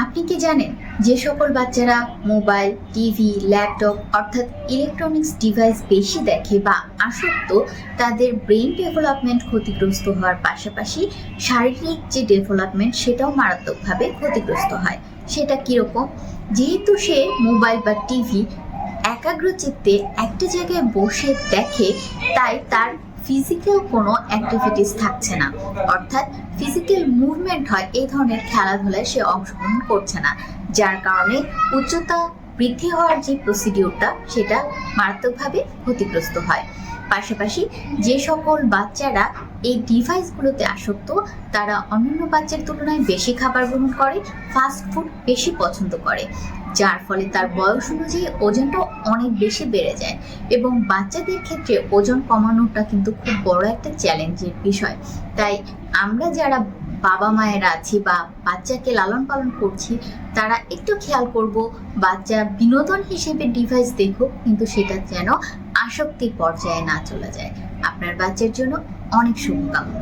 আপনি কি জানেন যে সকল বাচ্চারা মোবাইল, টিভি, ল্যাপটপ অর্থাৎ ইলেকট্রনিক্স ডিভাইস বেশি দেখে বা আসক্ত, তাদের ব্রেন ডেভেলপমেন্ট ক্ষতিগ্রস্ত হওয়ার পাশাপাশি শারীরিক যে ডেভেলপমেন্ট সেটাও মারাত্মকভাবে ক্ষতিগ্রস্ত হয়। সেটা কীরকম? যেহেতু সে মোবাইল বা টিভি একাগ্রচিত্তে একটা জায়গায় বসে দেখে, তাই তার ফিজিক্যাল কোনো অ্যাক্টিভিটিস থাকছে না, অর্থাৎ ফিজিক্যাল মুভমেন্ট হয় এই ধরনের খেলাধুলায় সে অংশগ্রহণ করছে না, যার কারণে উচ্চতা বৃদ্ধি হওয়ার যে প্রসিডিউরটা সেটা মারাত্মকভাবে ক্ষতিগ্রস্ত হয়। পাশাপাশি যে সকল বাচ্চারা এই ডিভাইসগুলোতে আসক্ত, তারা অন্যান্য বাচ্চার তুলনায় বেশি খাবার গ্রহণ করে, ফাস্ট ফুড বেশি পছন্দ করে, যার ফলে তার বয়স অনুযায়ী ওজনটাও অনেক বেশি বেড়ে যায়। এবং বাচ্চাদের ক্ষেত্রে ওজন কমানোটা কিন্তু খুব বড় একটা চ্যালেঞ্জের বিষয়। তাই আমরা যারা বাবা মায়েরা আছি বা বাচ্চাকে লালন পালন করছি, তারা একটু খেয়াল করব, বাচ্চা বিনোদন হিসেবে ডিভাইস দেখুক, কিন্তু সেটা যেন আসক্তির পর্যায়ে না চলে যায়। আপনার বাচ্চার জন্য অনেক শুভকামনা।